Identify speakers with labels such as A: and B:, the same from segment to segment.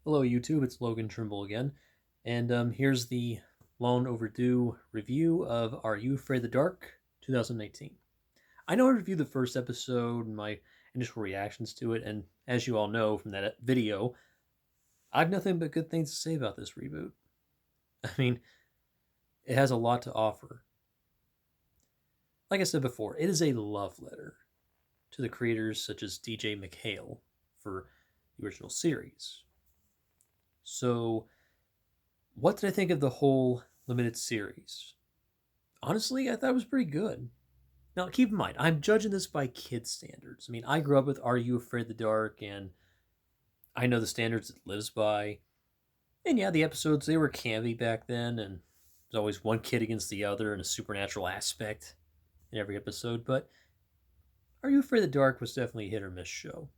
A: Hello, YouTube. It's Logan Trimble again, and here's the long overdue review of Are You Afraid of the Dark 2018. I know I reviewed the first episode and my initial reactions to it, and as you all know from that video, I have nothing but good things to say about this reboot. I mean, it has a lot to offer. Like I said before, it is a love letter to the creators such as DJ MacHale for the original series. So, what did I think of the whole limited series? Honestly, I thought it was pretty good. Now, keep in mind, I'm judging this by kid standards. I mean, I grew up with Are You Afraid of the Dark, and I know the standards it lives by. And yeah, the episodes, they were campy back then, and there's always one kid against the other and a supernatural aspect in every episode. But Are You Afraid of the Dark was definitely a hit or miss show.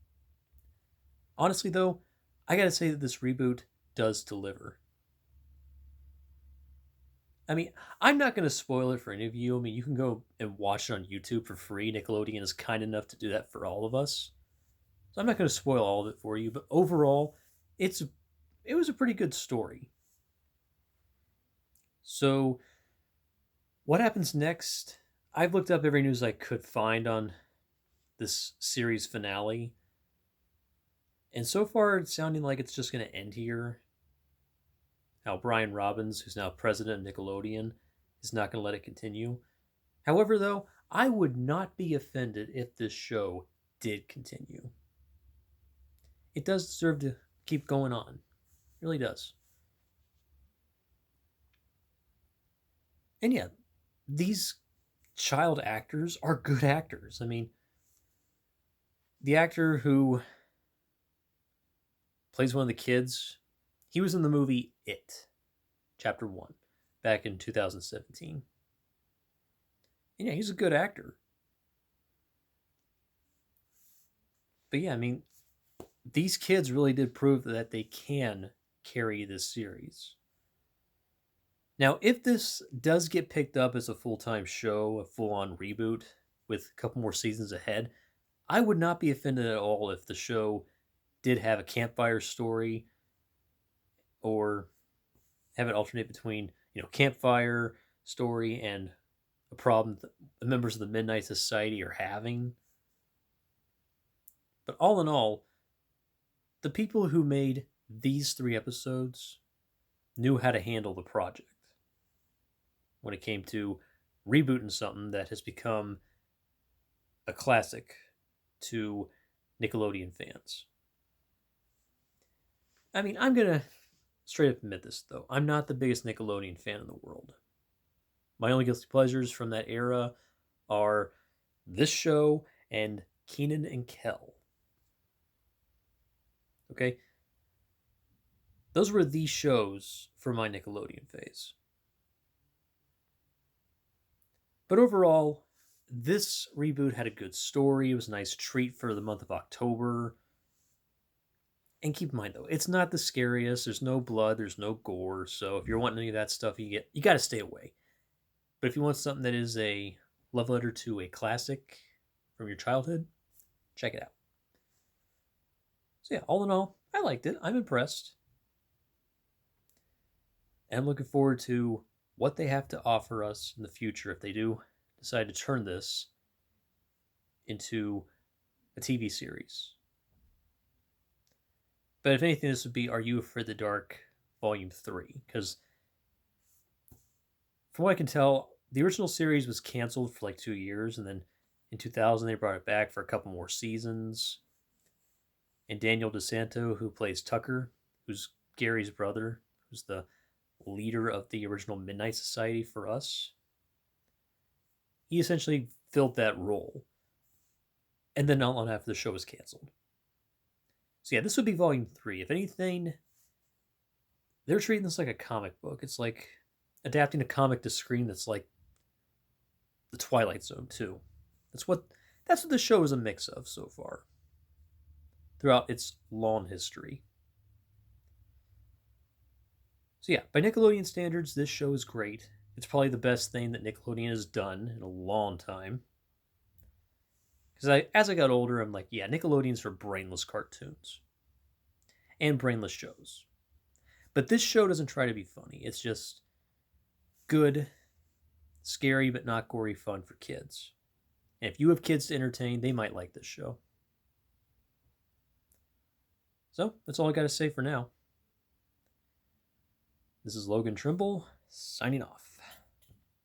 A: Honestly, though, I gotta say that this reboot does deliver. I mean, I'm not going to spoil it for any of you. I mean, you can go and watch it on YouTube for free. Nickelodeon is kind enough to do that for all of us. So I'm not going to spoil all of it for you, but overall, it's it was a pretty good story. So, what happens next? I've looked up every news I could find on this series finale, and so far it's sounding like it's just going to end here. How Brian Robbins, who's now president of Nickelodeon, is not going to let it continue. However, though, I would not be offended if this show did continue. It does deserve to keep going on. It really does. And yeah, these child actors are good actors. I mean, the actor who plays one of the kids, he was in the movie It, Chapter 1, back in 2017. And yeah, he's a good actor. But yeah, I mean, these kids really did prove that they can carry this series. Now, if this does get picked up as a full time show, a full on reboot with a couple more seasons ahead, I would not be offended at all if the show did have a campfire story or have it alternate between, campfire story and a problem that the members of the Midnight Society are having. But all in all, the people who made these 3 episodes knew how to handle the project when it came to rebooting something that has become a classic to Nickelodeon fans. I mean, I'm going to straight up admit this, though. I'm not the biggest Nickelodeon fan in the world. My only guilty pleasures from that era are this show and Kenan and Kel. Okay? Those were the shows for my Nickelodeon phase. But overall, this reboot had a good story. It was a nice treat for the month of October. And keep in mind though, it's not the scariest. There's no blood, there's no gore. So if you're wanting any of that stuff, you got to stay away. But if you want something that is a love letter to a classic from your childhood, check it out. So yeah, all in all, I liked it. I'm impressed. And I'm looking forward to what they have to offer us in the future if they do decide to turn this into a TV series. But if anything, this would be Are You Afraid of the Dark Volume 3. Because from what I can tell, the original series was canceled for like 2 years, and then in 2000 they brought it back for a couple more seasons. And Daniel DeSanto, who plays Tucker, who's Gary's brother, who's the leader of the original Midnight Society for us, he essentially filled that role. And then not long after the show was canceled. So yeah, this would be volume 3. If anything, they're treating this like a comic book. It's like adapting a comic to screen that's like the Twilight Zone too. That's what the show is a mix of so far throughout its long history. So yeah, by Nickelodeon standards, this show is great. It's probably the best thing that Nickelodeon has done in a long time. Because as I got older, I'm like, yeah, Nickelodeon's for brainless cartoons. and brainless shows. But this show doesn't try to be funny. It's just good, scary, but not gory fun for kids. And if you have kids to entertain, they might like this show. So, that's all I got to say for now. This is Logan Trimble, signing off.